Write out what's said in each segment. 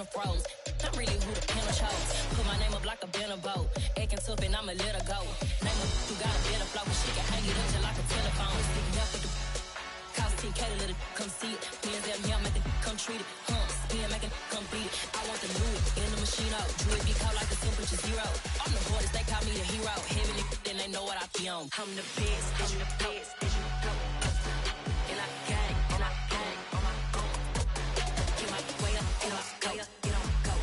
phantom froze. I'm really who the pen chose. Put my name up like a banner boat. Acting tough and I'ma let her go. Name up who got a better flow, but she can hang it up just like a telephone. Speaking up with the cost 10K to let it come see it. Me and them here make it come treat it. Spin make it come beat it. I want the new in the machine out. Drew it, get caught like a temperature zero. I'm the hardest, they call me the hero. Heaven then they know what I be on. I'm the best, I'm the best, and you know. And I got it, and I got it on my own. Get my way up, and I go, it don't go.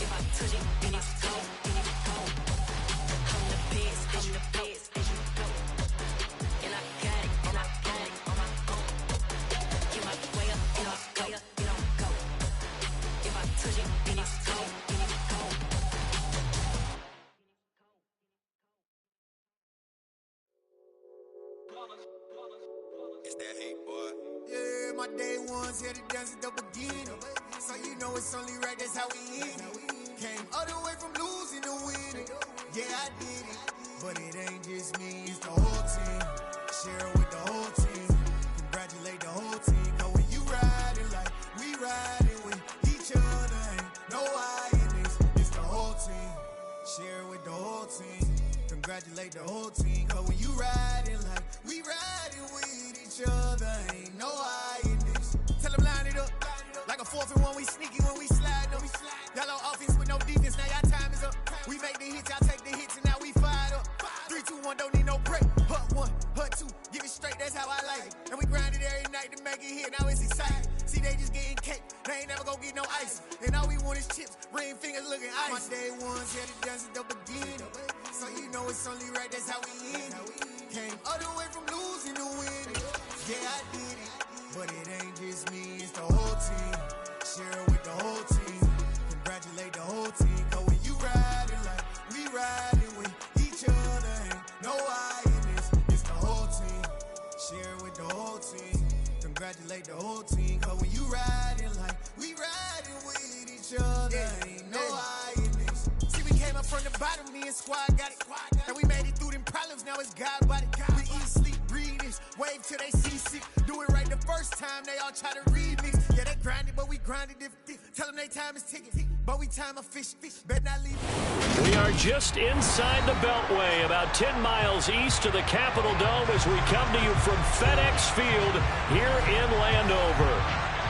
If I touch it, then it's cold, then it's cold. I'm the best, I'm the best, and you know. And I got it, and I got it on my own. Get my way up, and I go, it don't go. If I touch it, then it's cold, then it's cold. It's that hate, boy. Yeah, my day ones here to dance at the beginning. So you know it's only right, that's how we end it. Came all the way from losing to winning. Yeah, I did it. But it ain't just me, it's the whole team. Share it with the whole team. Congratulate the whole team. Cause when you riding like we riding with each other, ain't no I in this. It's the whole team. Share it with the whole team. Congratulate the whole team. Cause when you riding like we riding with each other, ain't no I in this. Tell them line it up. Like a 4th and 1, we sneaky when we slide them. Y'all on offense with no defense, now y'all time is up. We make the hits, y'all take the hits, and now we fired up. 3, 2, 1, don't need no break. Hut 1, hut 2, give it straight, that's how I like it. And we grind it every night to make it hit, now it's exciting. See, they just getting cake, they ain't never gonna get no ice. And all we want is chips, ring fingers looking ice. My day ones here to dance at the beginning. So you know it's only right, that's how we end it. Came all the way from losing to winning. Yeah, I did it. But it ain't just me, it's the whole team. Share it with the whole team. Congratulate the whole team. Cause when you riding like we riding with each other, ain't no I in this. It's the whole team. Share it with the whole team. Congratulate the whole team. Cause when you riding like we riding with each other, ain't no I in this. See, we came up from the bottom, me and squad got it. And we made it through them problems, now it's God body. We eat, sleep, breathe this. Wave till they see sick. Do it right the first time, they all try to remix. Yeah, they grinded, but we grinded if tell them they time is ticking. But we time a fish. Bet not leave. We are just inside the Beltway, about 10 miles east of the Capitol Dome as we come to you from FedEx Field here in Landover.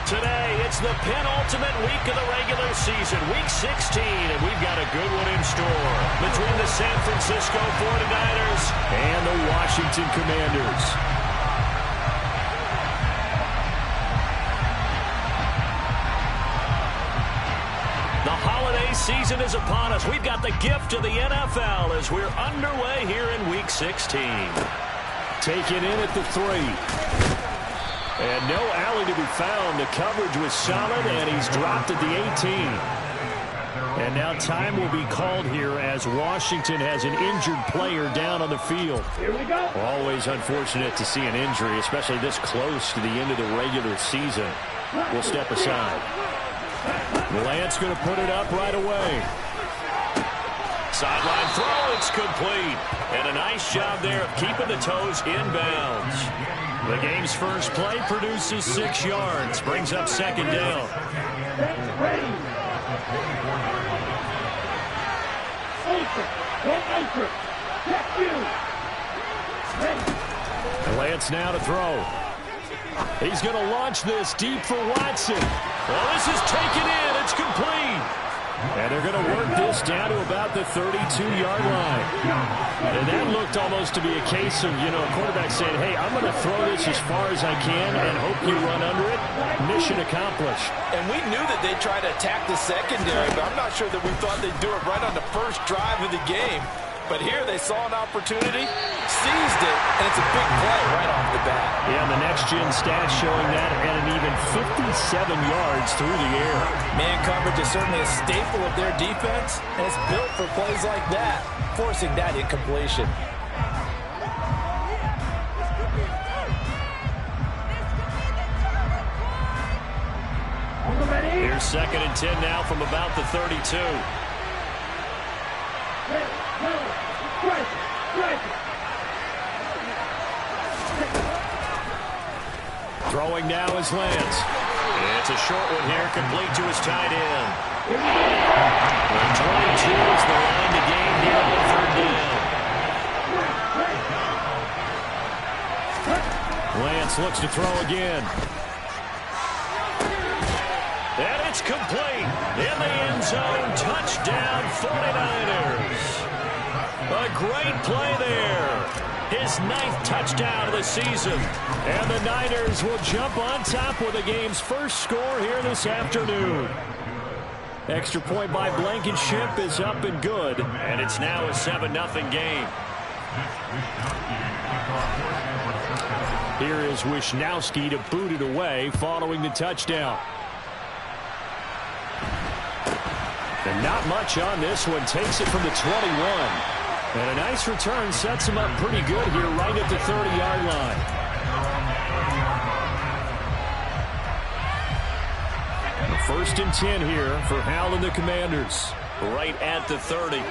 Today, it's the penultimate week of the regular season, week 16, and we've got a good one in store between the San Francisco 49ers and the Washington Commanders. The holiday season is upon us. We've got the gift of the NFL as we're underway here in week 16. Taken in at the 3. And no alley to be found. The coverage was solid, and he's dropped at the 18. And now time will be called here as Washington has an injured player down on the field. Here we go. Always unfortunate to see an injury, especially this close to the end of the regular season. We'll step aside. Lance going to put it up right away. Sideline throw, it's complete. And a nice job there of keeping the toes inbounds. The game's first play produces 6 yards, brings up 2nd down. And Lance now to throw. He's going to launch this deep for Watson. Well, this is taken in. It's complete. And they're going to work this down to about the 32-yard line. And that looked almost to be a case of, a quarterback saying, hey, I'm going to throw this as far as I can and hope you run under it. Mission accomplished. And we knew that they'd try to attack the secondary, but I'm not sure that we thought they'd do it right on the first drive of the game. But here they saw an opportunity, seized it, and it's a big play right off the bat. Yeah, the next-gen stats showing that at an even 57 yards through the air. Man coverage is certainly a staple of their defense, and it's built for plays like that, forcing that incompletion. Here's 2nd and 10 now from about the 32. Throwing now is Lance. It's a short one here, complete to his tight end. And 22 is the line to gain here on third down. Lance looks to throw again. And it's complete. In the end zone, touchdown 49ers. A great play there. His 9th touchdown of the season. And the Niners will jump on top with the game's first score here this afternoon. Extra point by Blankenship is up and good. And it's now a 7-0 game. Here is Wisnowski to boot it away following the touchdown. And not much on this one. Takes it from the 21. And a nice return sets him up pretty good here right at the 30-yard line. First and 10 here for Howell and the Commanders. Right at the 30.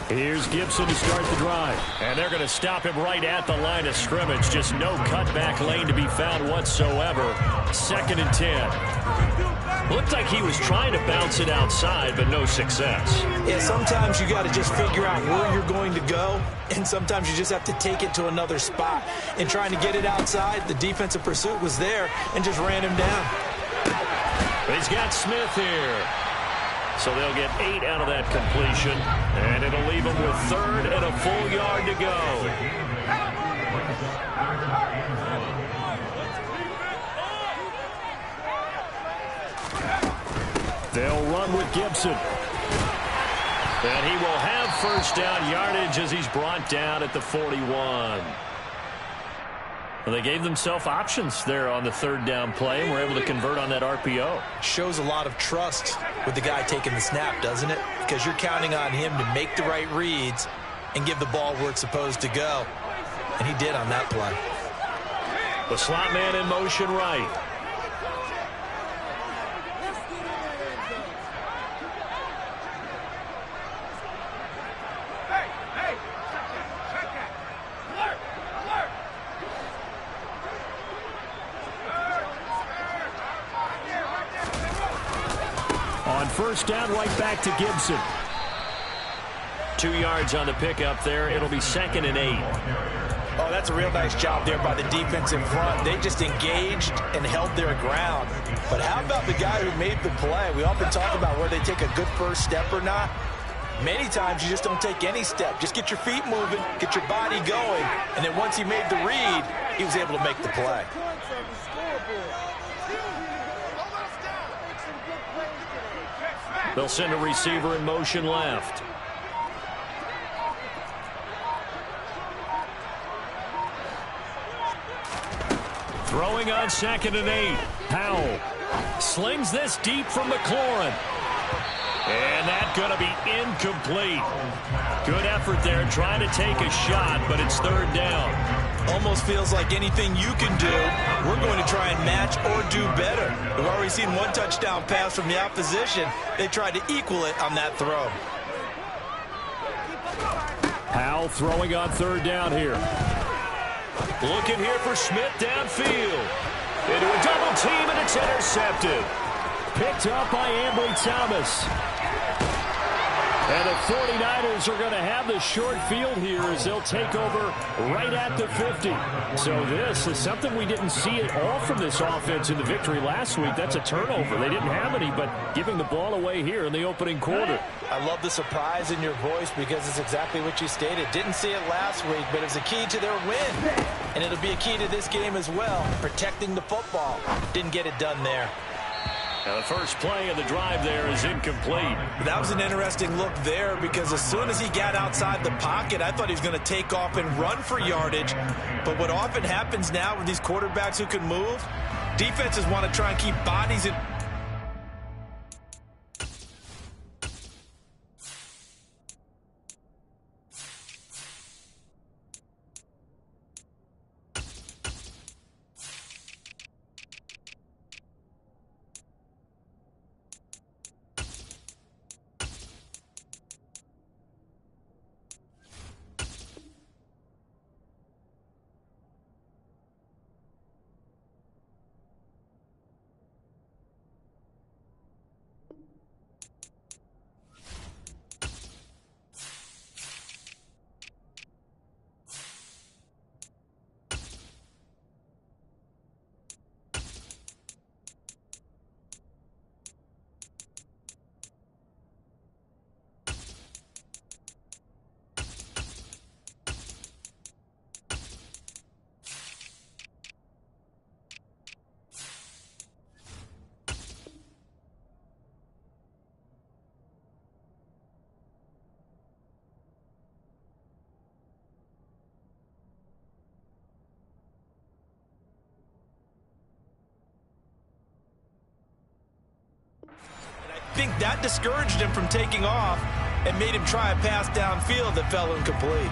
Here's Gibson to start the drive. And they're going to stop him right at the line of scrimmage. Just no cutback lane to be found whatsoever. 2nd and 10. Looked like he was trying to bounce it outside, but no success. Yeah, sometimes you got to just figure out where you're going to go, and sometimes you just have to take it to another spot. And trying to get it outside, the defensive pursuit was there and just ran him down. He's got Smith here. So they'll get 8 out of that completion, and it'll leave them with 3rd and a full yard to go. They'll run with Gibson. And he will have first down yardage as he's brought down at the 41. Well, they gave themselves options there on the 3rd down play and were able to convert on that RPO. Shows a lot of trust with the guy taking the snap, doesn't it? Because you're counting on him to make the right reads and give the ball where it's supposed to go. And he did on that play. The slot man in motion right. First down, right back to Gibson. 2 yards on the pickup there. It'll be 2nd and 8. Oh, that's a real nice job there by the defense in front. They just engaged and held their ground. But how about the guy who made the play? We often talk about where they take a good first step or not. Many times you just don't take any step. Just get your feet moving, get your body going, and then once he made the read, he was able to make the play. They'll send a receiver in motion left. Throwing on 2nd and 8. Howell slings this deep from McLaurin. And that's going to be incomplete. Good effort there trying to take a shot, but it's 3rd down. Almost feels like anything you can do, we're going to try and match or do better. We've already seen one touchdown pass from the opposition. They tried to equal it on that throw. Howell throwing on 3rd down here. Looking here for Smith downfield. Into a double team, and it's intercepted. Picked up by Ambry Thomas. And the 49ers are going to have the short field here as they'll take over right at the 50. So this is something we didn't see at all from this offense in the victory last week. That's a turnover. They didn't have any, but giving the ball away here in the opening quarter. I love the surprise in your voice because it's exactly what you stated. Didn't see it last week, but it was a key to their win. And it'll be a key to this game as well, protecting the football. Didn't get it done there. Now the first play of the drive there is incomplete. That was an interesting look there because as soon as he got outside the pocket, I thought he was going to take off and run for yardage. But what often happens now with these quarterbacks who can move, defenses want to try and keep bodies in. think that discouraged him from taking off and made him try a pass downfield that fell incomplete.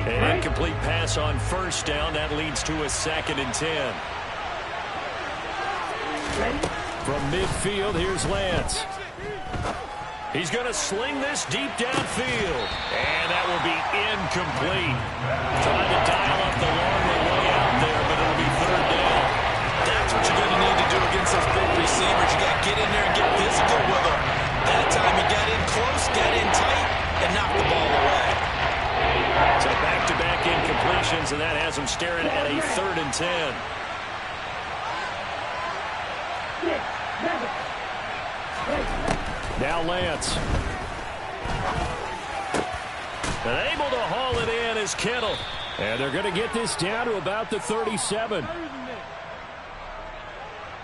An incomplete pass on first down. That leads to a 2nd and 10. From midfield, here's Lance. He's going to sling this deep downfield. And that will be incomplete. Trying to dial up the long way out there, but it'll be 3rd down. That's what you're going to need to do against those big receivers. You got to get in there and get physical with them. That time he got in close, got in tight, and knocked the ball away. So back-to-back incompletions, and that has him staring at a 3rd and 10. Now Lance. And able to haul it in is Kittle. And they're going to get this down to about the 37.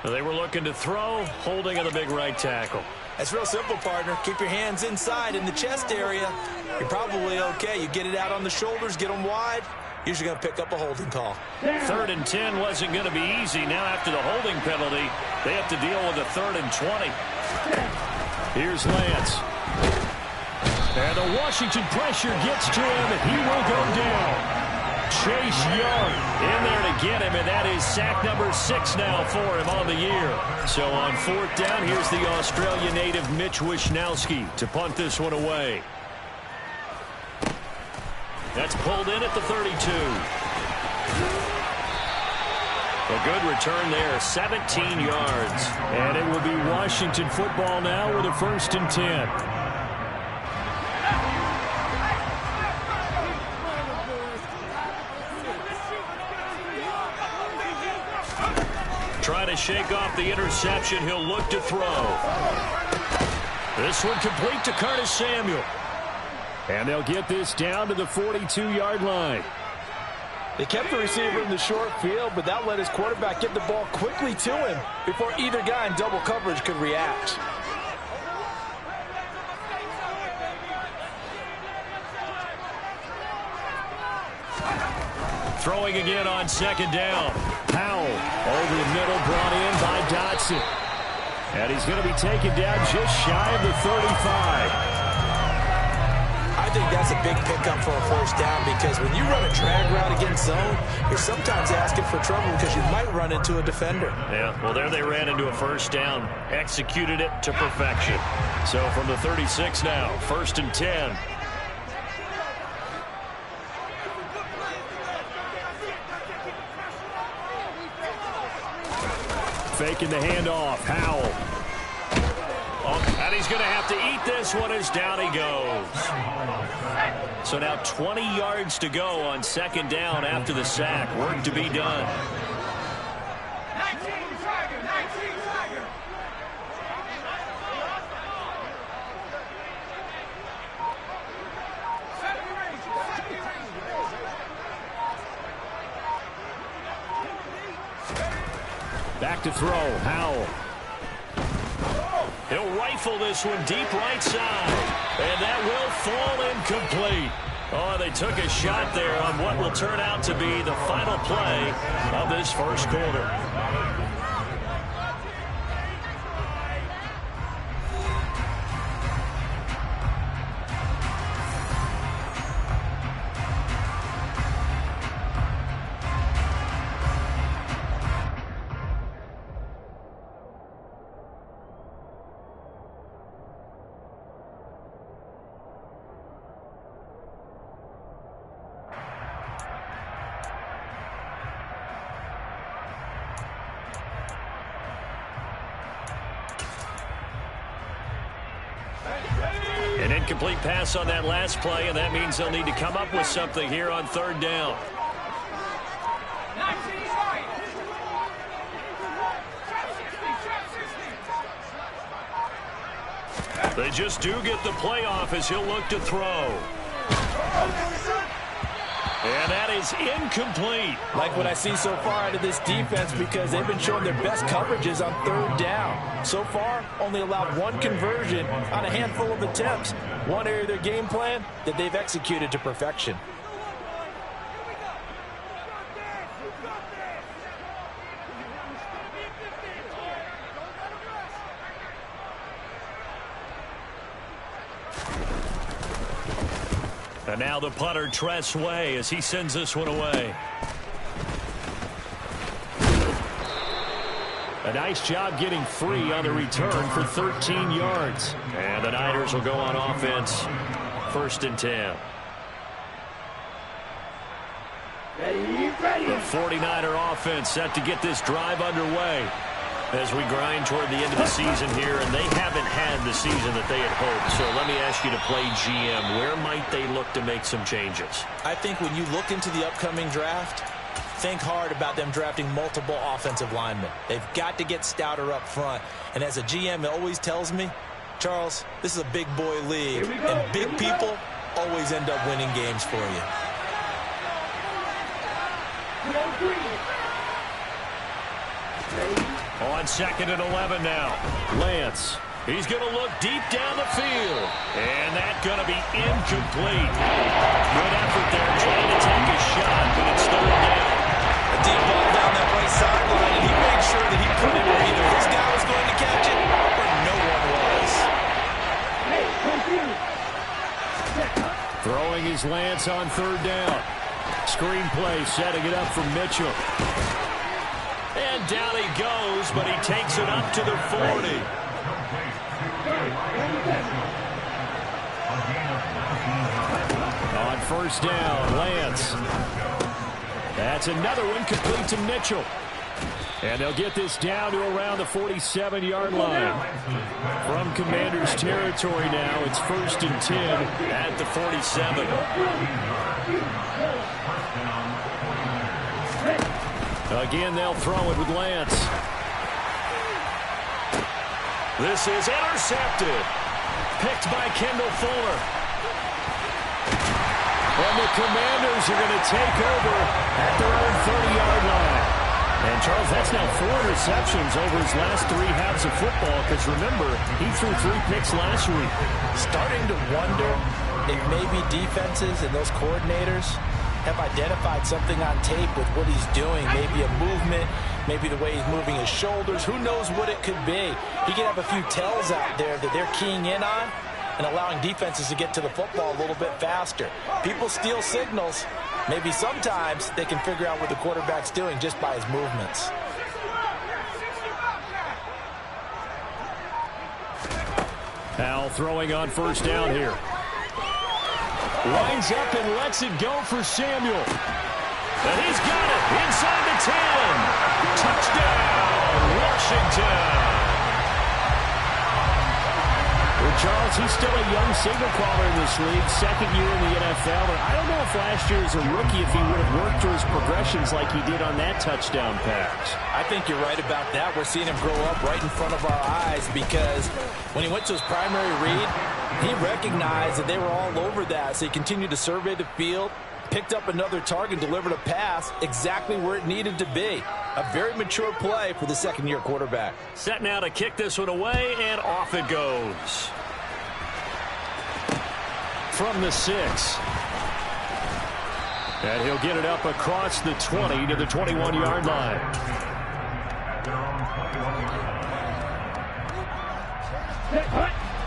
They were looking to throw, holding of the big right tackle. That's real simple, partner. Keep your hands inside in the chest area. You're probably okay. You get it out on the shoulders, get them wide. Usually going to pick up a holding call. 3rd and 10 wasn't going to be easy. Now after the holding penalty, they have to deal with a 3rd and 20. Here's Lance. And the Washington pressure gets to him, and he will go down. Chase Young in there to get him, and that is sack number 6 now for him on the year. So on 4th down, here's the Australia native Mitch Wishnowsky to punt this one away. That's pulled in at the 32. A good return there, 17 yards. And it will be Washington football now with a 1st and 10. Trying to shake off the interception. He'll look to throw. This one complete to Curtis Samuel. And they'll get this down to the 42-yard line. They kept the receiver in the short field, but that let his quarterback get the ball quickly to him before either guy in double coverage could react. Throwing again on 2nd down. Powell over the middle, brought in by Dotson. And he's going to be taken down just shy of the 35. I think that's a big pickup for a 1st down because when you run a drag route against zone, you're sometimes asking for trouble because you might run into a defender. Yeah, well, there they ran into a 1st down, executed it to perfection. So from the 36 now, 1st and 10. Faking the handoff, Howell. And he's going to have to eat this one as down he goes. So now 20 yards to go on 2nd down after the sack. Work to be done. 19 Tiger. Back to throw, Howell. He'll rifle this one deep right side. And that will fall incomplete. Oh, they took a shot there on what will turn out to be the final play of this 1st quarter. An incomplete pass on that last play, and that means they'll need to come up with something here on 3rd down. They just do get the playoff as he'll look to throw. And that is incomplete. Like what I see so far out of this defense because they've been showing their best coverages on 3rd down. So far, only allowed 1 conversion on a handful of attempts. One area of their game plan that they've executed to perfection. And now the punter, Tress Way, as he sends this one away. A nice job getting free on the return for 13 yards. And the Niners will go on offense. 1st and 10. The 49er offense set to get this drive underway as we grind toward the end of the season here, and they haven't had the season that they had hoped. So let me ask you to play GM. Where might they look to make some changes? I think when you look into the upcoming draft, think hard about them drafting multiple offensive linemen. They've got to get stouter up front. And as a GM, it always tells me, Charles, this is a big boy league, and big people always end up winning games for you. On 2nd and 11 now. Lance. He's going to look deep down the field. And that's going to be incomplete. Good effort there trying to take a shot, but it's 3rd down. A deep ball down that right sideline, and he made sure that he put it where either his guy was going to catch it or no one was. Throwing his Lance on 3rd down. Screen play setting it up for Mitchell. And down he goes, but he takes it up to the 40. On 1st down, Lance. That's another one complete to Mitchell. And they'll get this down to around the 47-yard line. From Commanders territory now, it's 1st and 10 at the 47. Again, they'll throw it with Lance. This is intercepted. Picked by Kendall Fuller. And the Commanders are going to take over at their own 30-yard line. And, Charles, that's now 4 interceptions over his last 3 halves of football, because, remember, he threw 3 picks last week. Starting to wonder if maybe defenses and those coordinators have identified something on tape with what he's doing. Maybe a movement, maybe the way he's moving his shoulders. Who knows what it could be? He could have a few tells out there that they're keying in on and allowing defenses to get to the football a little bit faster. People steal signals. Maybe sometimes they can figure out what the quarterback's doing just by his movements. Al throwing on 1st down here. Lines up and lets it go for Samuel. And he's got it inside the 10. Touchdown, Washington. Well, Charles, he's still a young signal caller in this league, 2nd year in the NFL. And I don't know if last year as a rookie if he would have worked through his progressions like he did on that touchdown pass. I think you're right about that. We're seeing him grow up right in front of our eyes, because when he went to his primary read, he recognized that they were all over that, so he continued to survey the field, picked up another target, delivered a pass exactly where it needed to be. A very mature play for the 2nd-year quarterback. Set now to kick this one away, and off it goes. From the 6. And he'll get it up across the 20 to the 21-yard line.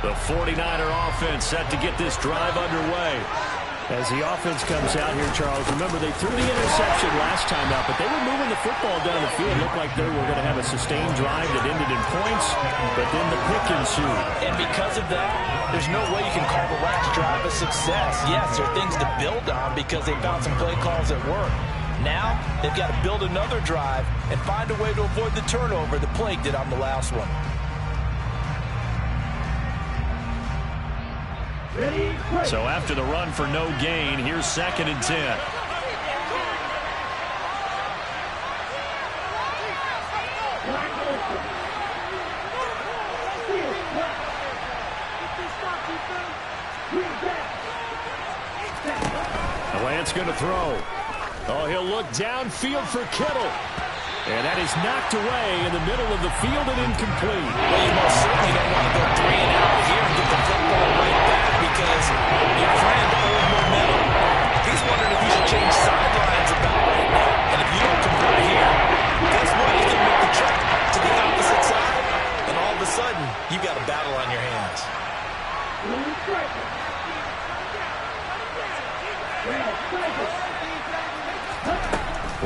The 49er offense set to get this drive underway. As the offense comes out here, Charles, remember they threw the interception last time out, but they were moving the football down the field. It looked like they were going to have a sustained drive that ended in points, but then the pick ensued. And because of that, there's no way you can call the last drive a success. Yes, there are things to build on because they found some play calls that work. Now, they've got to build another drive and find a way to avoid the turnover the Plague did on the last one. So after the run for no gain, here's 2nd and 10. Lance going to throw. Oh, he'll look downfield for Kittle. And that is knocked away in the middle of the field and incomplete. Well, you most certainly don't want to go 3 and out here and get the football right back, because your friend owed momentum. He's wondering if he should change sidelines about right now. And if you don't convert here, guess what? He's going to make the trip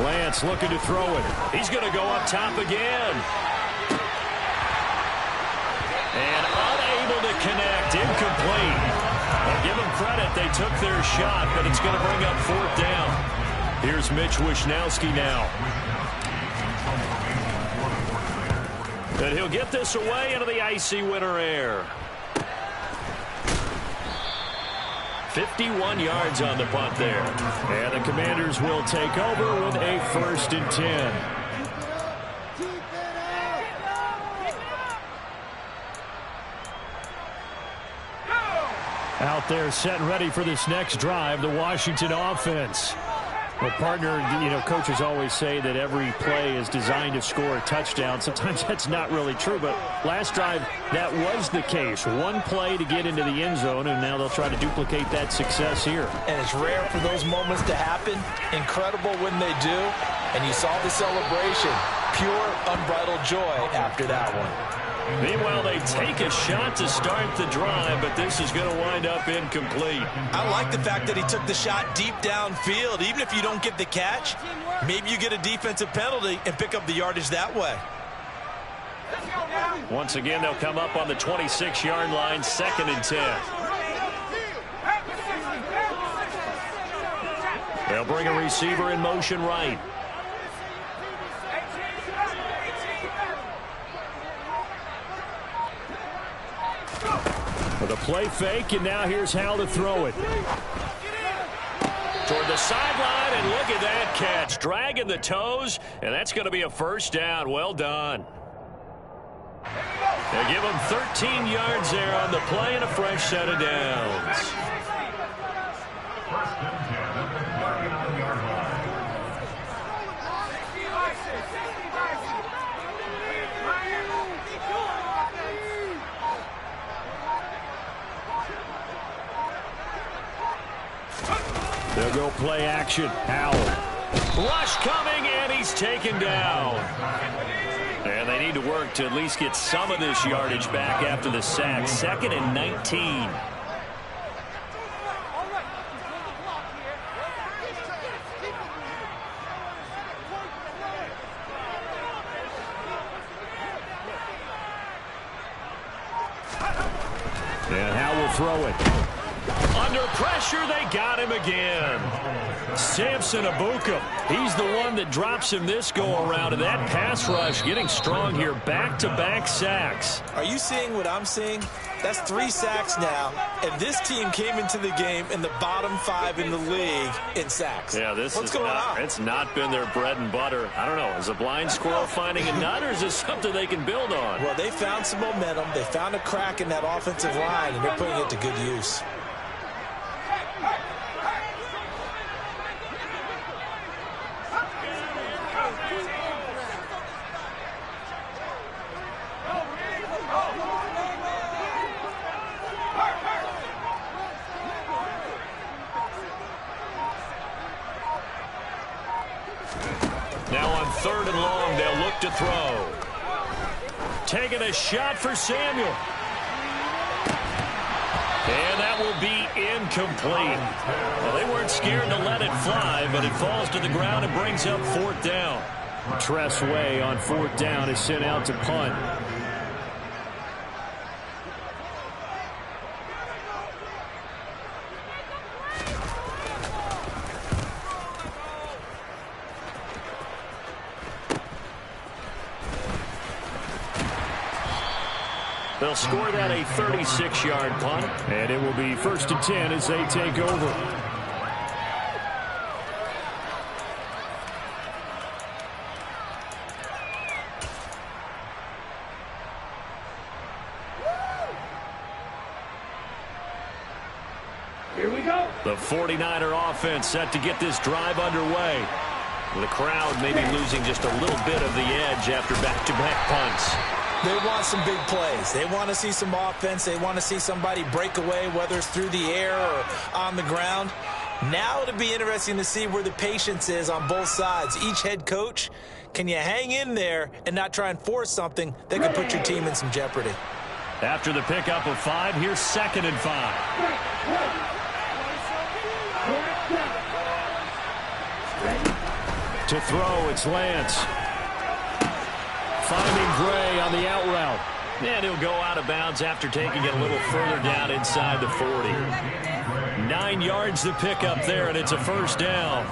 Lance looking to throw it. He's going to go up top again. And unable to connect. Incomplete. Well, give them credit. They took their shot, but it's going to bring up 4th down. Here's Mitch Wishnowsky now. And he'll get this away into the icy winter air. 51 yards on the punt there. And the Commanders will take over with a 1st and 10. Out there set and ready for this next drive, the Washington offense. Well, partner, coaches always say that every play is designed to score a touchdown. Sometimes that's not really true, but last drive, that was the case. One play to get into the end zone, and now they'll try to duplicate that success here. And it's rare for those moments to happen. Incredible when they do. And you saw the celebration. Pure, unbridled joy after that one. Meanwhile, they take a shot to start the drive, but this is going to wind up incomplete. I like the fact that he took the shot deep downfield. Even if you don't get the catch, maybe you get a defensive penalty and pick up the yardage that way. Once again, they'll come up on the 26-yard line, 2nd and 10. They'll bring a receiver in motion right. With a play fake, and now here's how to throw it. Toward the sideline, and look at that catch. Dragging the toes, and that's going to be a 1st down. Well done. They give him 13 yards there on the play and a fresh set of downs. They'll go play action. Howell. Rush coming, and he's taken down. And they need to work to at least get some of this yardage back after the sack. 2nd and 19. And Howell will throw it. Under pressure, they got him again. Samson Abuka, he's the one that drops him this go-around. And that pass rush getting strong here. Back-to-back sacks. Are you seeing what I'm seeing? That's 3 sacks now. And this team came into the game in the bottom 5 in the league in sacks. Yeah, What's going on? It's not been their bread and butter. I don't know. Is a blind squirrel finding a nut, or is this something they can build on? Well, they found some momentum. They found a crack in that offensive line, and they're putting it to good use. Now on 3rd and long, they'll look to throw. Taking a shot for Samuel. And that will be incomplete. Well, they weren't scared to let it fly, but it falls to the ground and brings up 4th down. Tress Way on 4th down is sent out to punt. They'll score that a 36-yard punt, and it will be 1st and 10 as they take over. Here we go. The 49er offense set to get this drive underway. The crowd maybe losing just a little bit of the edge after back-to-back punts. They want some big plays. They want to see some offense. They want to see somebody break away, whether it's through the air or on the ground. Now it'll be interesting to see where the patience is on both sides. Each head coach, can you hang in there and not try and force something that could put your team in some jeopardy? After the pickup of 5, here's 2nd and 5. To throw, it's Lance. Finding Gray on the out route. And he'll go out of bounds after taking it a little further down inside the 40. 9 yards to pick up there, and it's a first down.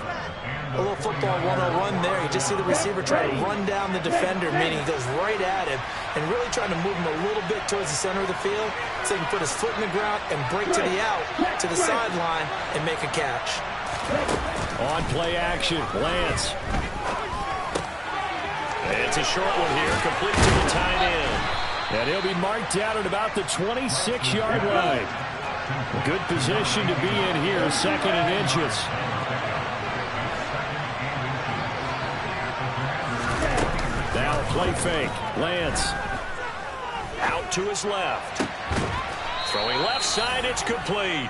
A little football 101 there. You just see the receiver try to run down the defender, meaning he goes right at him and really trying to move him a little bit towards the center of the field so he can put his foot in the ground and break to the out, to the sideline, and make a catch. On play action, Lance. It's a short one here, complete to the tight end. And he'll be marked out at about the 26-yard line. Good position to be in here, 2nd and inches. Now play fake, Lance. Out to his left. Throwing left side, it's complete.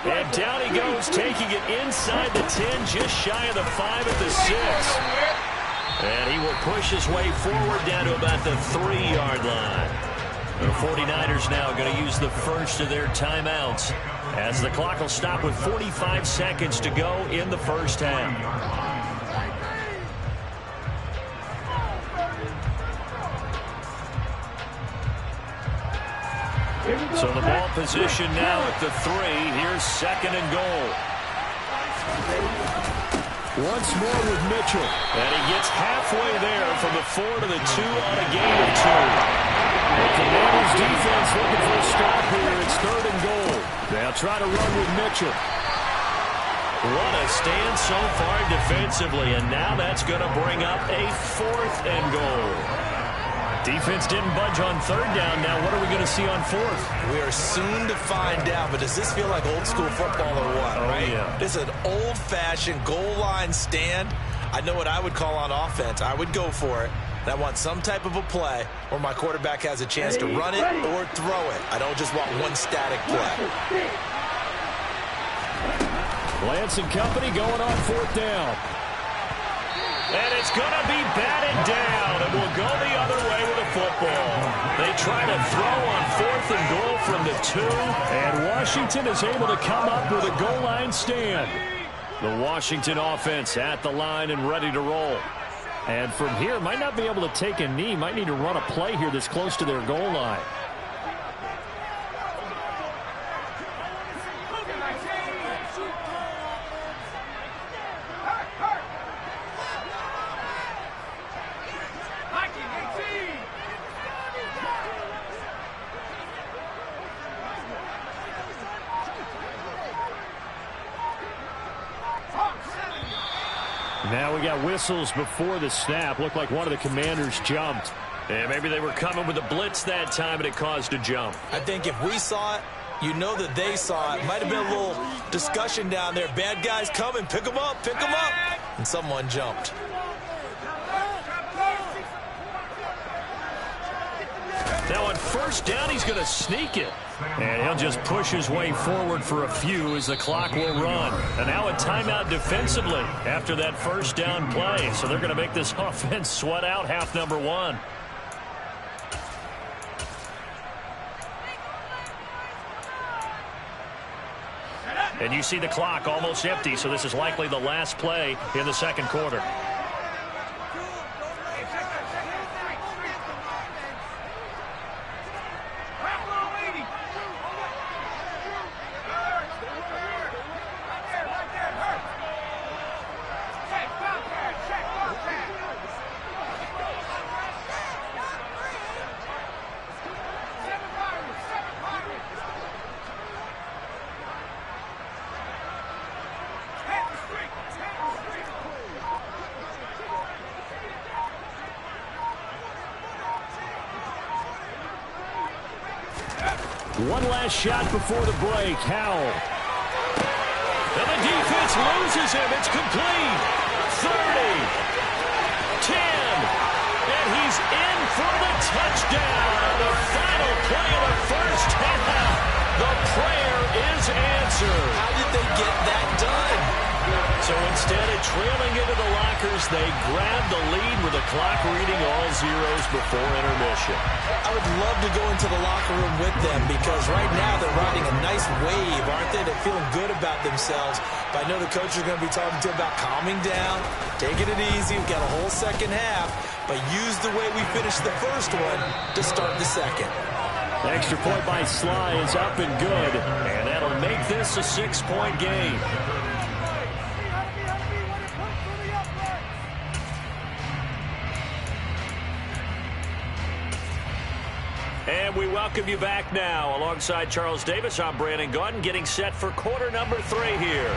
And down he goes, taking it inside the 10, just shy of the 5 at the 6. And he will push his way forward down to about the 3-yard line. The 49ers now going to use the first of their timeouts as the clock will stop with 45 seconds to go in the first half. So the ball position now at the 3. Here's 2nd and goal. Once more with Mitchell. And he gets halfway there from the 4 to the 2 on a gain of 2. The Commanders defense looking for a stop here. It's 3rd and goal. They'll try to run with Mitchell. What a stand so far defensively. And now that's going to bring up a 4th and goal. Defense didn't budge on 3rd down. Now what are we going to see on 4th? We are soon to find out, but does this feel like old school football or what, right? Yeah. This is an old-fashioned goal line stand. I know what I would call on offense. I would go for it. And I want some type of a play where my quarterback has a chance to run it or throw it. I don't just want one static play. Lance and company going on 4th down. And it's going to be batted down, and we'll go the other way with the football. They try to throw on 4th and goal from the 2, and Washington is able to come up with a goal line stand. The Washington offense at the line and ready to roll. And from here, might not be able to take a knee, might need to run a play here this close to their goal line. Now we got whistles before the snap. Looked like one of the Commanders jumped. And maybe they were coming with a blitz that time and it caused a jump. I think if we saw it, you know that they saw it. Might have been a little discussion down there. Bad guys coming, pick them up, pick them up. And someone jumped. Now on 1st down, he's going to sneak it. And he'll just push his way forward for a few as the clock will run. And now a timeout defensively after that 1st down play. So they're going to make this offense sweat out half number 1. And you see the clock almost empty, so this is likely the last play in the 2nd quarter. One last shot before the break. Howell. And the defense loses him. It's complete. 30. 10. And he's in for the touchdown. The final play of the first half. The prayer is answered. How did they get that done? So instead of trailing into the locker Packers, they grab the lead with the clock reading all zeros before intermission. I would love to go into the locker room with them because right now they're riding a nice wave, aren't they? They're feeling good about themselves. But I know the coach is going to be talking to them about calming down, taking it easy. We've got a whole second half, but use the way we finished the first one to start the second. Extra point by Sly is up and good, and that'll make this a 6-point game. And we welcome you back now. Alongside Charles Davis, I'm Brandon Gaudin, getting set for quarter number 3 here.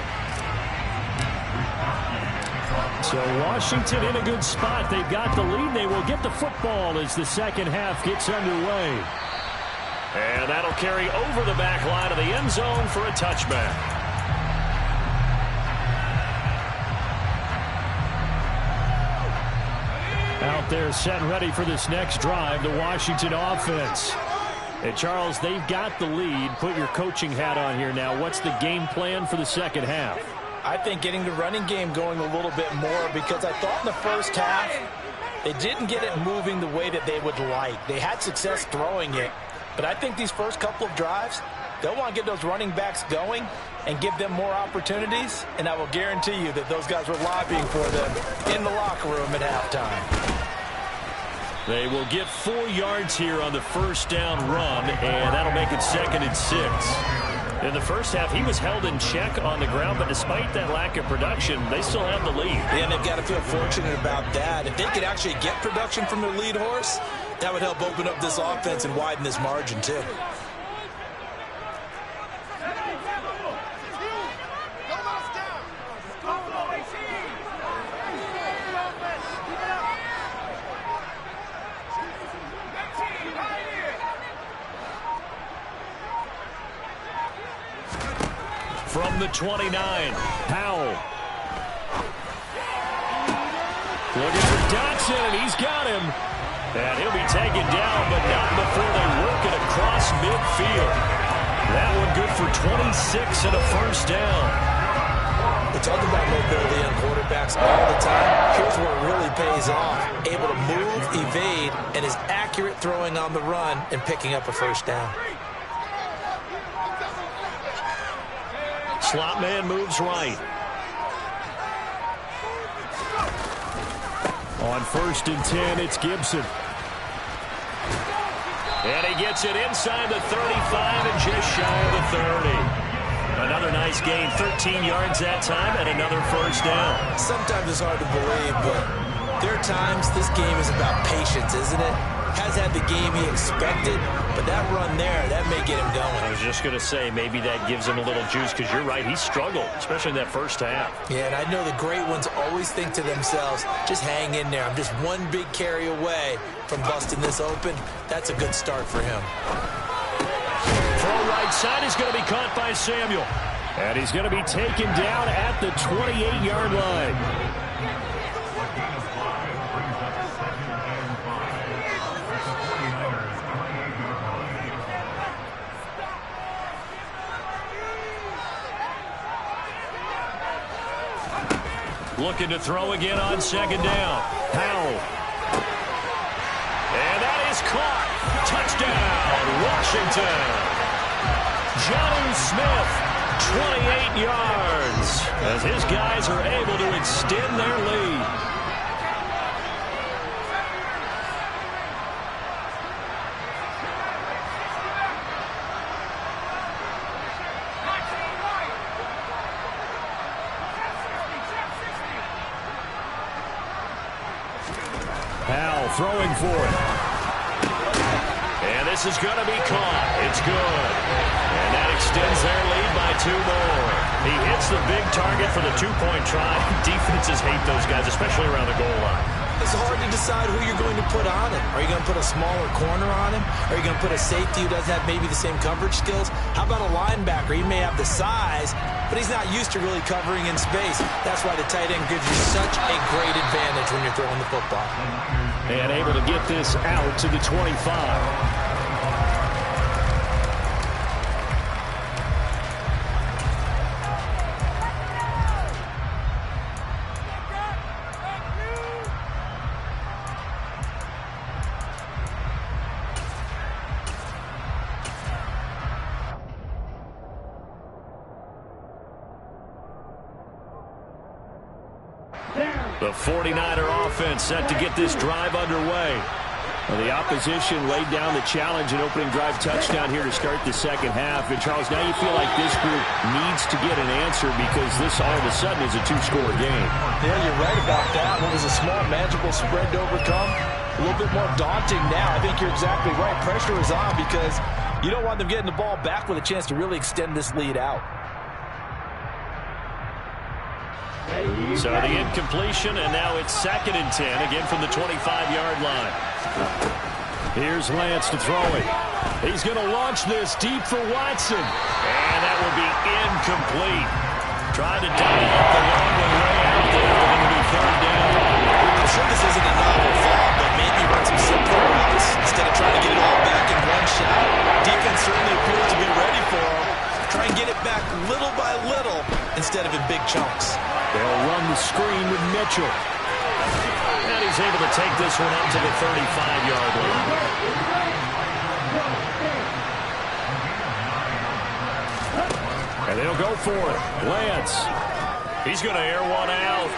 So Washington in a good spot. They've got the lead. They will get the football as the second half gets underway. And that'll carry over the back line of the end zone for a touchback. Out there set and ready for this next drive, the Washington offense. And Charles, they've got the lead. Put your coaching hat on here now. What's the game plan for the second half? I think getting the running game going a little bit more because I thought in the first half they didn't get it moving the way that they would like. They had success throwing it, but I think these first couple of drives, they'll want to get those running backs going and give them more opportunities, and I will guarantee you that those guys were lobbying for them in the locker room at halftime. They will get 4 yards here on the first down run, and that'll make it 2nd and 6. In the first half, he was held in check on the ground, but despite that lack of production, they still have the lead. Yeah, and they've got to feel fortunate about that. If they could actually get production from their lead horse, that would help open up this offense and widen this margin, too. From the 29, Powell. Looking for Dotson, and he's got him. And he'll be taken down, but not before they work it across midfield. That one good for 26 and a first down. We talk about mobility on quarterbacks all the time. Here's where it really pays off. Able to move, evade, and is accurate throwing on the run and picking up a first down. Slot man moves right. On 1st and 10, it's Gibson. And he gets it inside the 35 and just shy of the 30. Another nice gain, 13 yards that time, and another first down. Sometimes it's hard to believe, but there are times this game is about patience, isn't it? Has had the game he expected, but that run there, that may get him going. I was just going to say, maybe that gives him a little juice, because you're right, he struggled, especially in that first half. Yeah, and I know the great ones always think to themselves, just hang in there. I'm just one big carry away from busting this open. That's a good start for him. Throw right side is going to be caught by Samuel. And he's going to be taken down at the 28-yard line. Looking to throw again on 2nd down. Powell. And that is caught. Touchdown, Washington. Jonnu Smith, 28 yards, as his guys are able to extend their lead. Powell throwing for it. And this is going to be caught. It's good. And that extends their lead by 2 more. He hits the big target for the 2-point try. Defenses hate those guys, especially around the goal line. It's hard to decide who you're going to put on him. Are you going to put a smaller corner on him? Are you going to put a safety who doesn't have maybe the same coverage skills? How about a linebacker? He may have the size, but he's not used to really covering in space. That's why the tight end gives you such a great advantage when you're throwing the football. And able to get this out to the 25. The 49er offense set to get this drive underway. Well, the opposition laid down the challenge and opening drive touchdown here to start the second half. And, Charles, now you feel like this group needs to get an answer because this all of a sudden is a two-score game. Yeah, you're right about that. What was a small, manageable spread to overcome? A little bit more daunting now. I think you're exactly right. Pressure is on because you don't want them getting the ball back with a chance to really extend this lead out. So the incompletion, and now it's 2nd and 10, again from the 25-yard line. Here's Lance to throw it. He's going to launch this deep for Watson. And that will be incomplete. Tried to dial up the long one way out there. They're going to be 3rd down. I'm sure this isn't a novel thought, but maybe run some simpler routes instead of trying to get it all back in one shot. Defense certainly appears to be ready for him. Try and get it back little by little instead of in big chunks. They'll run the screen with Mitchell. And he's able to take this one up to the 35-yard line. And they'll go for it. Lance. He's going to air one out.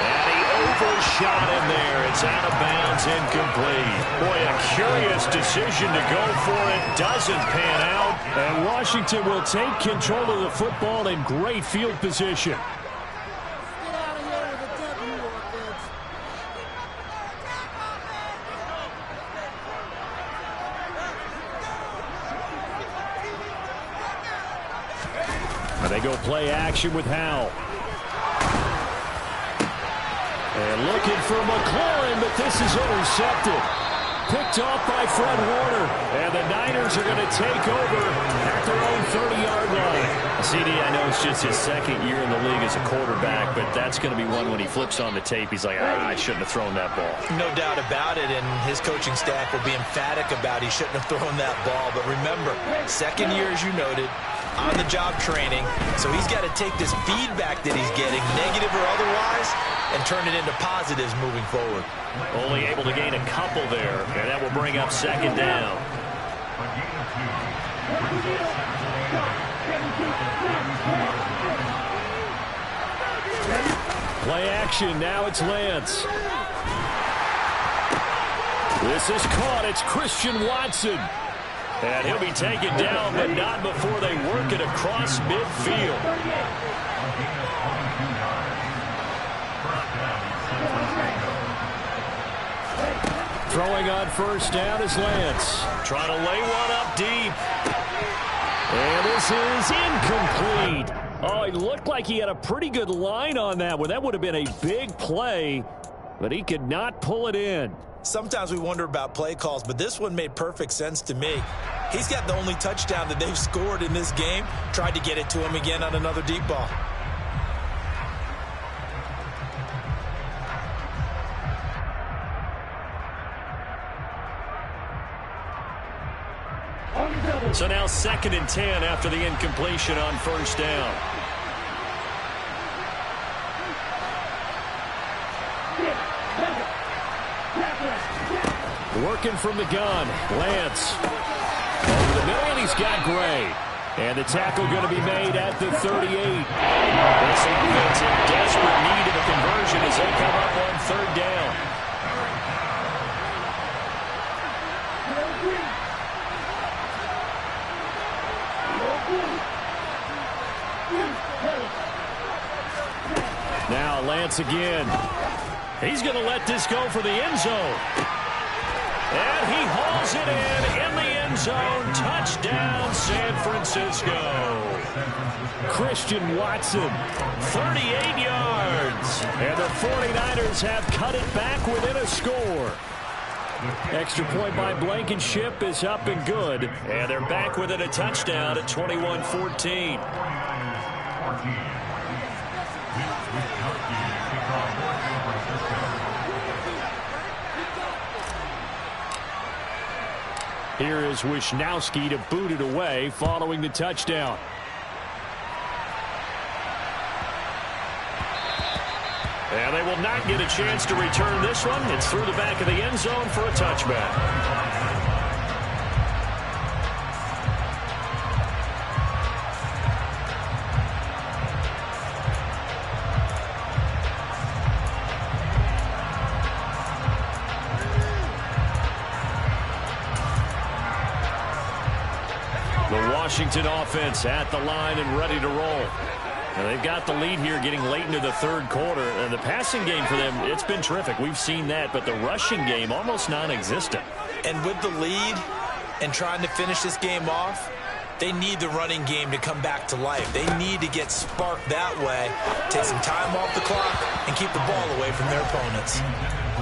And he overshot him there. It's out of bounds, incomplete. Boy, a curious decision to go for it. Doesn't pan out. And Washington will take control of the football in great field position. They go play action with Howell. And looking for McLaurin, but this is intercepted. Picked off by Fred Warner. And the Niners are going to take over at their own 30-yard line. CD, I know it's just his 2nd year in the league as a quarterback, but that's going to be one when he flips on the tape. He's like, I shouldn't have thrown that ball. No doubt about it, and his coaching staff will be emphatic about he shouldn't have thrown that ball. But remember, 2nd year, as you noted, on-the-job training, so he's got to take this feedback that he's getting, negative or otherwise, and turn it into positives moving forward. Only able to gain a couple there, and that will bring up 2nd down. Play action, now it's Lance. This is caught, it's Christian Watson. And he'll be taken down, but not before they work it across midfield. Throwing on 1st down is Lance. Trying to lay one up deep. And this is incomplete. Oh, it looked like he had a pretty good line on that one. That would have been a big play, but he could not pull it in. Sometimes we wonder about play calls, but this one made perfect sense to me. He's got the only touchdown that they've scored in this game. Tried to get it to him again on another deep ball. So now 2nd and 10 after the incompletion on 1st down. Working from the gun, Lance. Over the middle, and he's got Gray. And the tackle going to be made at the 38. This offense in desperate need of a conversion as they come up on 3rd down. Now Lance again. He's going to let this go for the end zone. And he hauls it in the end zone. Touchdown, San Francisco. Christian Watson, 38 yards. And the 49ers have cut it back within a score. Extra point by Blankenship is up and good. And they're back within a touchdown at 21-14. Here is Wisnowski to boot it away following the touchdown. And they will not get a chance to return this one. It's through the back of the end zone for a touchback. Washington offense at the line and ready to roll. Now they've got the lead here getting late into the third quarter. And the passing game for them, it's been terrific. We've seen that. But the rushing game, almost non-existent. And with the lead and trying to finish this game off, they need the running game to come back to life. They need to get sparked that way, take some time off the clock, and keep the ball away from their opponents.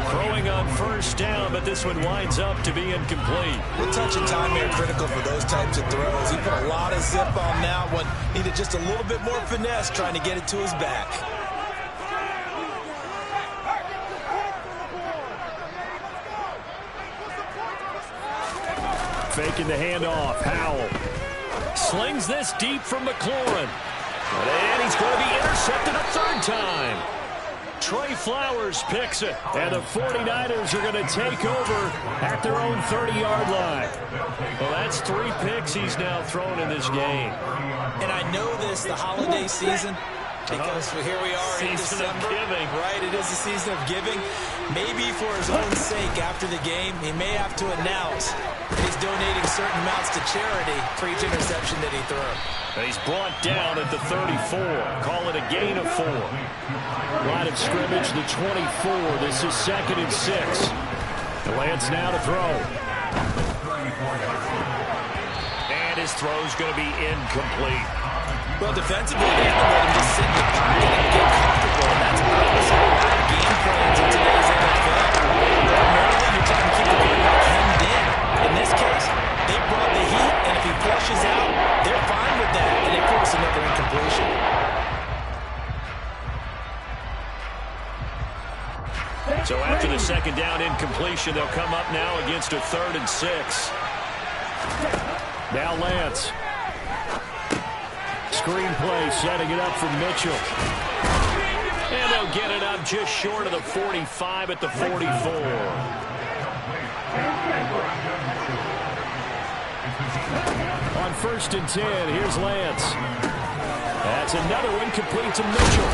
Throwing on first down, but this one winds up to be incomplete. The touch and time are critical for those types of throws. He put a lot of zip on that one. Needed just a little bit more finesse trying to get it to his back. Faking the handoff. Howell slings this deep from McLaurin. And he's going to be intercepted a third time. Trey Flowers picks it, and the 49ers are going to take over at their own 30-yard line. Well, that's 3 picks he's now thrown in this game. And I know this, the holiday season, because here we are in December. Season of giving. Right, it is a season of giving. Maybe for his own sake after the game, he may have to announce that he's donating certain amounts to charity for each interception that he threw. And he's brought down at the 34. Call it a gain of 4. Line of scrimmage, the 24. This is 2nd and 6. Lance now to throw. And his throw's going to be incomplete. Well, defensively, they have to let him just sit in the pocket and get comfortable. And that's obviously a lot of game plans in today's NFL. Ordinarily, you're trying to keep the quarterback hemmed in. In this case, they brought the heat, and if he flushes out, they're fine with that, and they force another incompletion. So after the second down incompletion, they'll come up now against a 3rd and 6. Now Lance. Screenplay setting it up for Mitchell. And they'll get it up just short of the 45 at the 44. On 1st and 10, here's Lance. That's another one complete to Mitchell.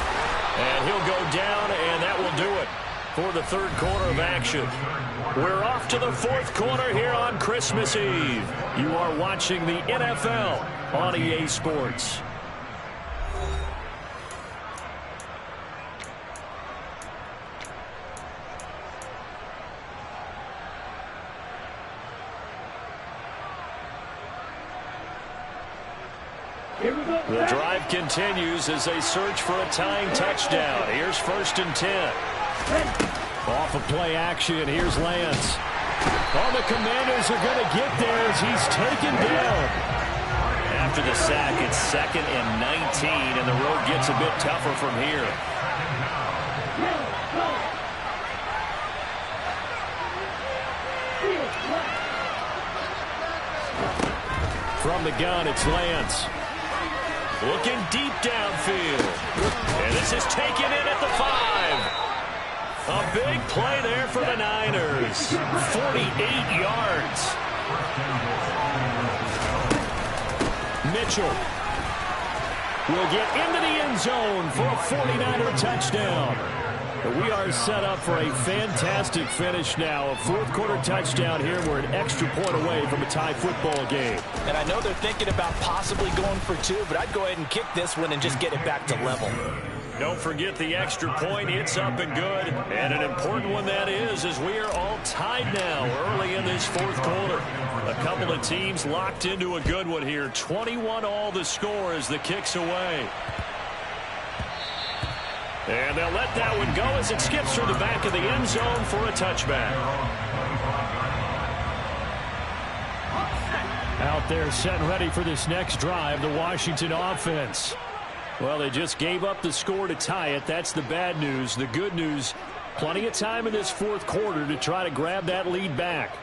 And he'll go down, and that will do it for the third quarter of action. We're off to the 4th quarter here on Christmas Eve. You are watching the NFL on EA Sports. The drive continues as they search for a tying touchdown. Here's 1st and 10. Off of play action, here's Lance. Oh, the Commanders are going to get there as he's taken down. After the sack, it's 2nd and 19, and the road gets a bit tougher from here. From the gun, it's Lance. Looking deep downfield. And this is taken in at the 5. A big play there for the Niners. 48 yards. Mitchell will get into the end zone for a 49er touchdown. We are set up for a fantastic finish now. A 4th quarter touchdown here. We're an extra point away from a tie football game. And I know they're thinking about possibly going for 2, but I'd go ahead and kick this one and just get it back to level. Don't forget the extra point. It's up and good. And an important one that is, as we are all tied now early in this 4th quarter. A couple of teams locked into a good one here. 21-all the score as the kick's away. And they'll let that one go as it skips through the back of the end zone for a touchback. Out there set and ready for this next drive, the Washington offense. Well, they just gave up the score to tie it. That's the bad news. The good news, plenty of time in this 4th quarter to try to grab that lead back.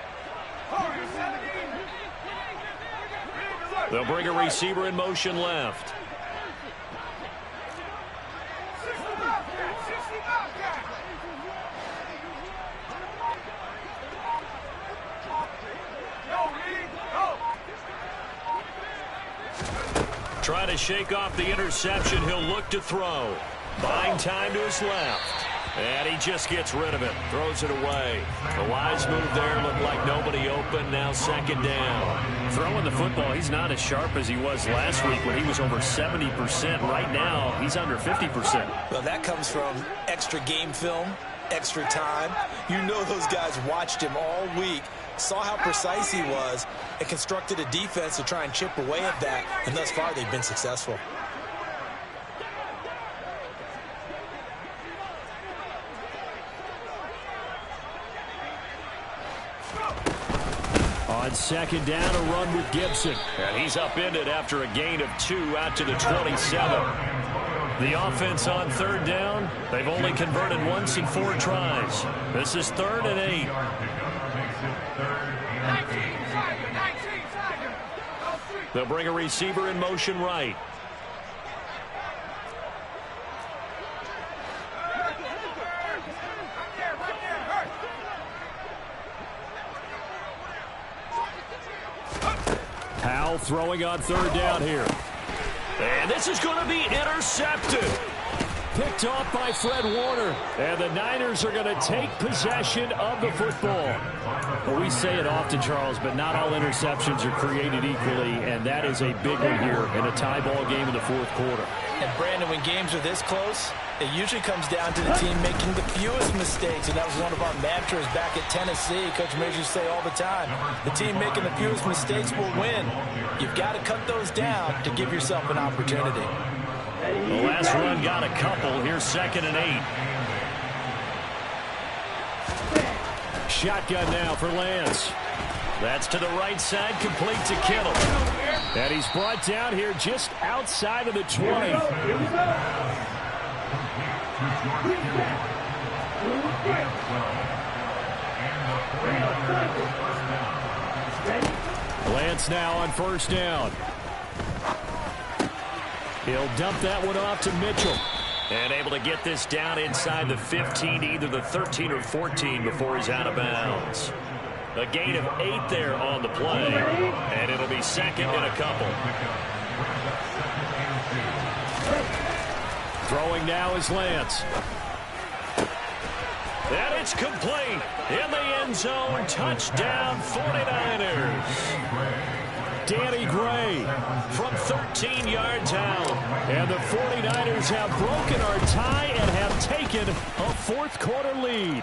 They'll bring a receiver in motion left. Trying to shake off the interception. He'll look to throw. Buying time to his left. And he just gets rid of it, throws it away. The wise move there, looked like nobody open, now second down. Throwing the football, he's not as sharp as he was last week when he was over 70%. Right now, he's under 50%. Well, that comes from extra game film, extra time. You know those guys watched him all week, saw how precise he was, and constructed a defense to try and chip away at that, and thus far they've been successful. On second down, a run with Gibson. And he's upended after a gain of 2 out to the 27. The offense on third down, they've only converted once in 4 tries. This is 3rd and 8. 19 Tiger. They'll bring a receiver in motion right. Powell throwing on third down here. And this is going to be intercepted. Picked off by Fred Warner. And the Niners are going to take possession of the football. Well, we say it often, Charles, but not all interceptions are created equally, and that is a big one here in a tie ball game in the 4th quarter. And, Brandon, when games are this close, it usually comes down to the team making the fewest mistakes, and that was one of our mantras back at Tennessee. Coach Major used to say all the time, the team making the fewest mistakes will win. You've got to cut those down to give yourself an opportunity. The last run got a couple. Here's 2nd and 8. Shotgun now for Lance. That's to the right side, complete to Kittle. And he's brought down here just outside of the 20. Lance now on first down. He'll dump that one off to Mitchell. And able to get this down inside the 15, either the 13 or 14 before he's out of bounds. A gain of 8 there on the play. And it'll be 2nd and a couple. Throwing now is Lance. And it's complete. In the end zone, touchdown 49ers. Danny Gray from 13 yards out. And the 49ers have broken our tie and have taken a 4th quarter lead.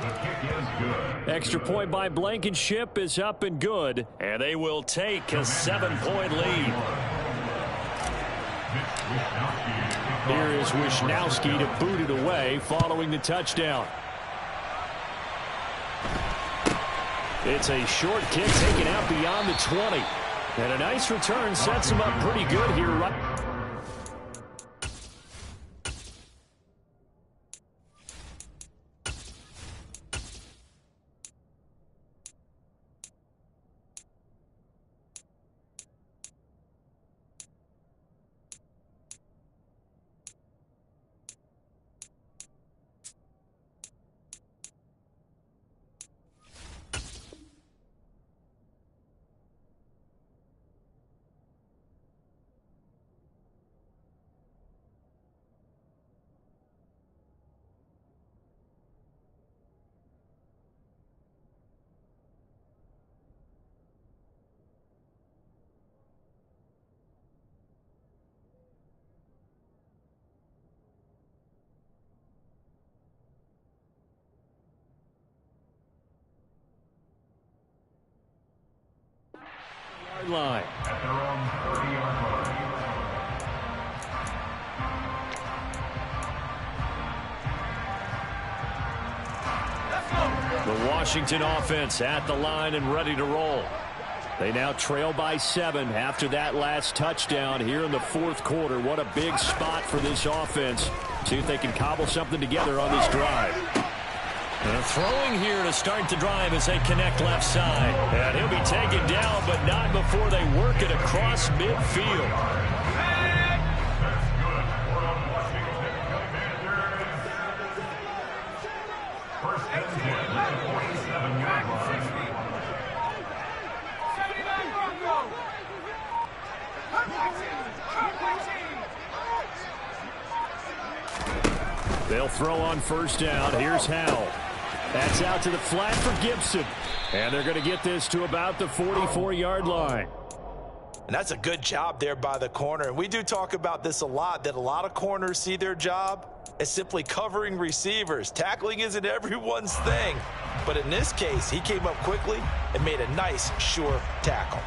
Extra point by Blankenship is up and good. And they will take a 7-point lead. Here is Wisnowski to boot it away following the touchdown. It's a short kick taken out beyond the 20. And a nice return sets him up pretty good here. Line. At their own 30-yard line. The Washington offense at the line and ready to roll. They now trail by 7 after that last touchdown here in the 4th quarter. What a big spot for this offense. See if they can cobble something together on this drive. And throwing here to start the drive as they connect left side. And he'll be taken down, but not before they work it across midfield. They'll throw on first down. Here's Howell. That's out to the flat for Gibson. And they're going to get this to about the 44-yard line. And that's a good job there by the corner. And we do talk about this a lot, that a lot of corners see their job as simply covering receivers. Tackling isn't everyone's thing. But in this case, he came up quickly and made a nice, sure tackle.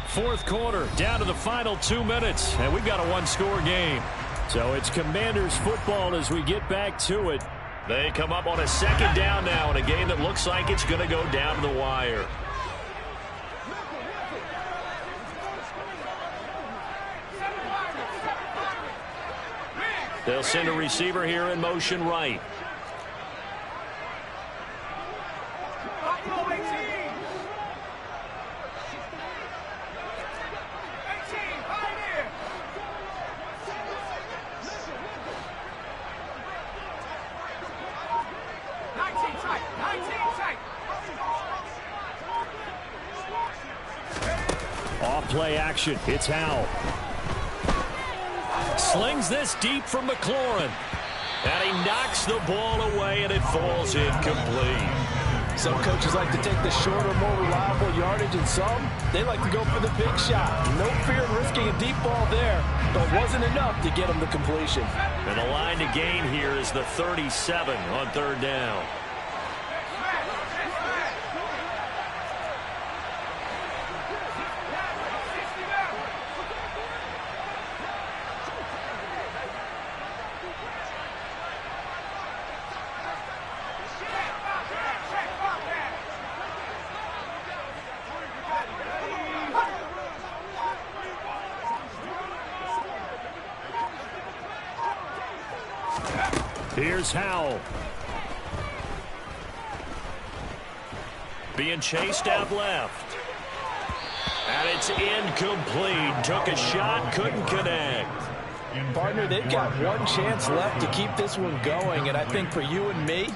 Fourth quarter, down to the final 2 minutes, and we've got a one-score game. So it's Commanders football as we get back to it. They come up on a second down now in a game that looks like it's going to go down to the wire. They'll send a receiver here in motion right. Off-play action. It's Howell. Slings this deep from McLaurin. And he knocks the ball away, and it falls incomplete. Some coaches like to take the shorter, more reliable yardage, and some, they like to go for the big shot. No fear in risking a deep ball there, but wasn't enough to get him the completion. And the line to gain here is the 37 on third down. Here's Howell. Being chased out left. And it's incomplete. Took a shot, couldn't connect. Partner, they've got one chance left to keep this one going, and I think for you and me,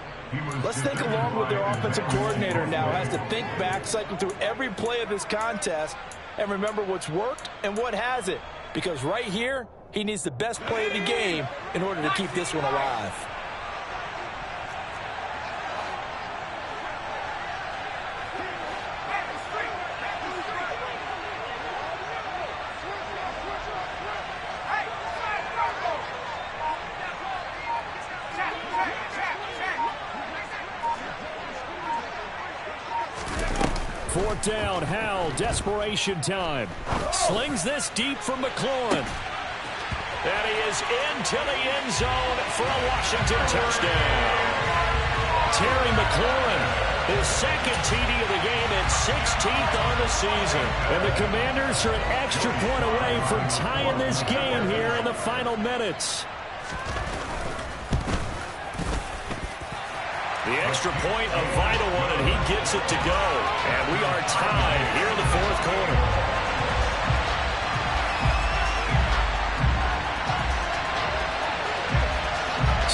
let's think along with their offensive coordinator now. Has to think back, cycle through every play of this contest, and remember what's worked and what hasn't. Because right here, he needs the best play of the game in order to keep this one alive. Fourth down, Howell, desperation time. Slings this deep from McLaurin. And he is into the end zone for a Washington touchdown. Terry McLaurin, his second TD of the game and 16th on the season. And the Commanders are an extra point away from tying this game here in the final minutes. The extra point, a vital one, and he gets it to go. And we are tied here in the fourth quarter.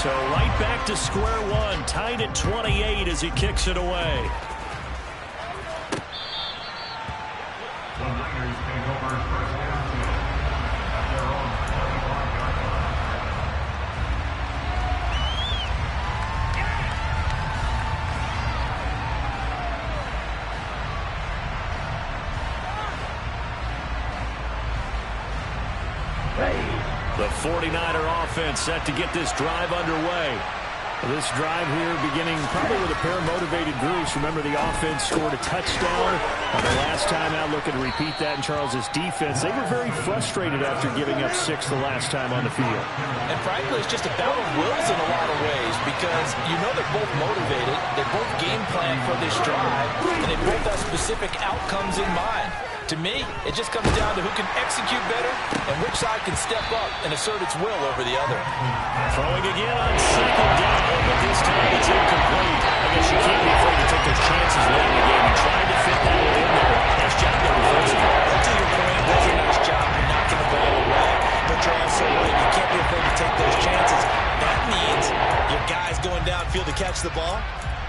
So right back to square one, tied at 28 as he kicks it away. The Niners take over first down at their own 21-yard line. The 49er offense set to get this drive underway. This drive here beginning probably with a pair of motivated groups. Remember, the offense scored a touchdown on the last time out. Looking to repeat that in Charles's defense. They were very frustrated after giving up 6 the last time on the field. And frankly, it's just a battle of wills in a lot of ways because you know they're both motivated. They both game plan for this drive, and they both have specific outcomes in mind. To me, it just comes down to who can execute better and which side can step up and assert its will over the other. Throwing again on second down, but this time it's incomplete. I guess you can't be afraid to take those chances late in the game and trying to fit that one in there. Nice job there defensively. To your point, it was a nice job in knocking the ball away. But you're also right, you can't be afraid to take those chances. That means your guys going downfield to catch the ball,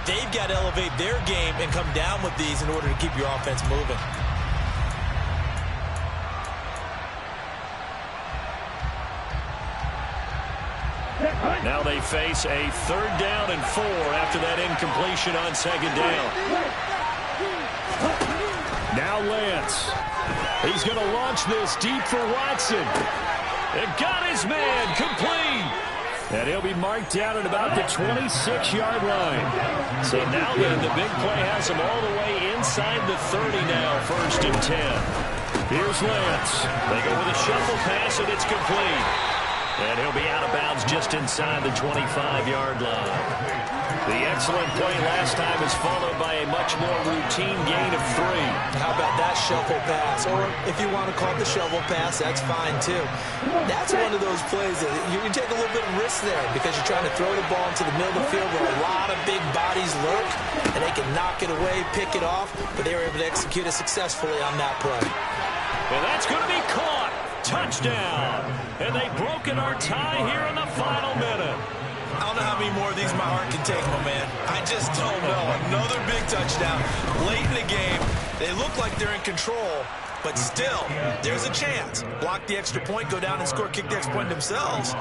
they've got to elevate their game and come down with these in order to keep your offense moving. face a 3rd down and 4 after that incompletion on 2nd down. Now Lance. He's going to launch this deep for Watson. It got his man complete. And he'll be marked down at about the 26-yard line. So now then, the big play has him all the way inside the 30 now, 1st and 10. Here's Lance. They go with a shuffle pass, and it's complete. And he'll be out of bounds just inside the 25-yard line. The excellent play last time is followed by a much more routine gain of 3. How about that shuffle pass? Or if you want to call it the shovel pass, that's fine too. That's one of those plays that you can take a little bit of risk there because you're trying to throw the ball into the middle of the field where a lot of big bodies lurk, and they can knock it away, pick it off, but they were able to execute it successfully on that play. And that's going to be caught. Touchdown. And they've broken our tie here in the final minute. I don't know how many more of these my heart can take, my man. I just don't know. Another big touchdown late in the game. They look like they're in control, but still, there's a chance. Block the extra point, go down and score, kick the extra point themselves.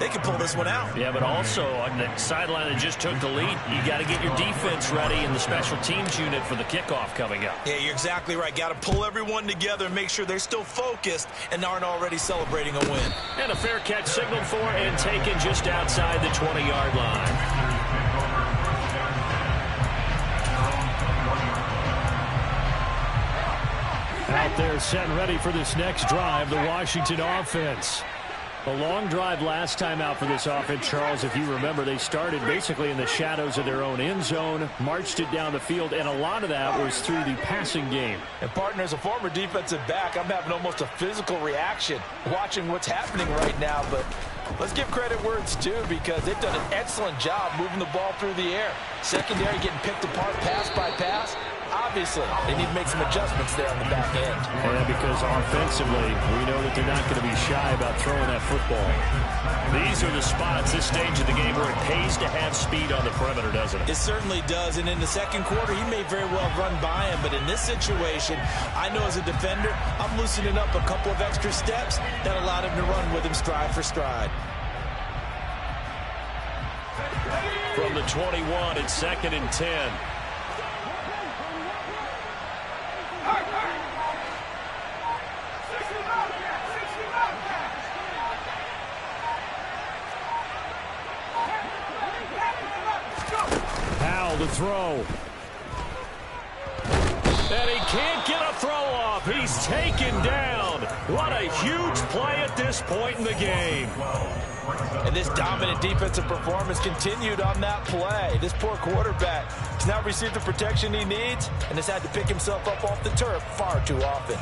They can pull this one out. Yeah, but also on the sideline that just took the lead, you got to get your defense ready in the special teams unit for the kickoff coming up. Yeah, you're exactly right. Got to pull everyone together and make sure they're still focused and aren't already celebrating a win. And a fair catch signaled for and taken just outside the 20-yard line. Out there set and ready for this next drive, the Washington offense. A long drive last time out for this offense, Charles. If you remember, they started basically in the shadows of their own end zone, marched it down the field, and a lot of that was through the passing game. And, partner, as a former defensive back, I'm having almost a physical reaction watching what's happening right now. But let's give credit where it's due because they've done an excellent job moving the ball through the air. Secondary getting picked apart pass by pass. Obviously, they need to make some adjustments there on the back end. Yeah, because offensively, we know that they're not going to be shy about throwing that football. These are the spots, this stage of the game, where it pays to have speed on the perimeter, doesn't it? It certainly does, and in the second quarter, he may very well run by him, but in this situation, I know as a defender, I'm loosening up a couple of extra steps that allowed him to run with him stride for stride. From the 21, it's 2nd and 10. The throw. And he can't get a throw off. He's taken down. What a huge play at this point in the game. And this dominant defensive performance continued on that play. This poor quarterback has now received the protection he needs and has had to pick himself up off the turf far too often.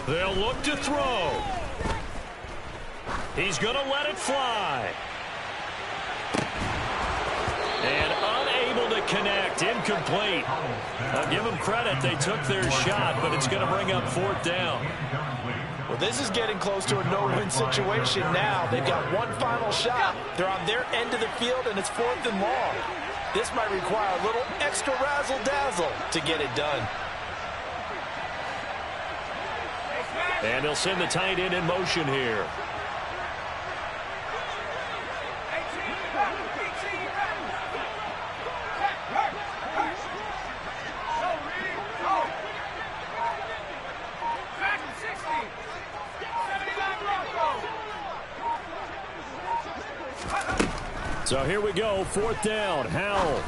They'll look to throw. He's going to let it fly. And unable to connect. Incomplete. I'll give them credit. They took their shot, but it's going to bring up 4th down. Well, this is getting close to a no-win situation now. They've got one final shot. They're on their end of the field, and it's 4th and long. This might require a little extra razzle-dazzle to get it done. And he'll send the tight end in motion here. So here we go, 4th down. Howell.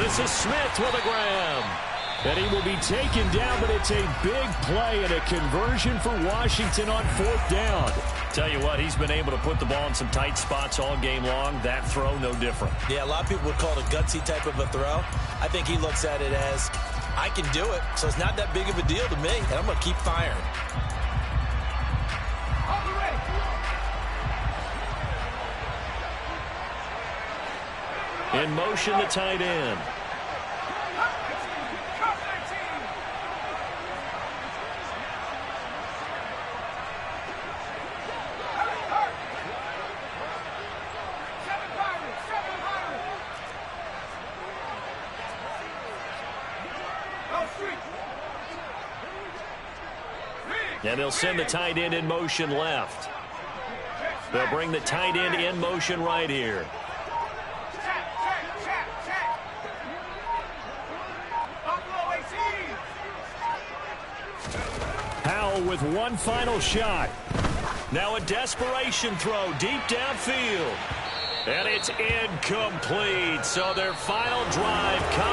This is Smith with a grab. And he will be taken down, but it's a big play and a conversion for Washington on 4th down. Tell you what, he's been able to put the ball in some tight spots all game long. That throw, no different. Yeah, a lot of people would call it a gutsy type of a throw. I think he looks at it as, I can do it, so it's not that big of a deal to me, and I'm going to keep firing. In motion, the tight end. And they'll send the tight end in motion left. They'll bring the tight end in motion right here. Howell with one final shot. Now a desperation throw deep downfield. And it's incomplete. So their final drive comes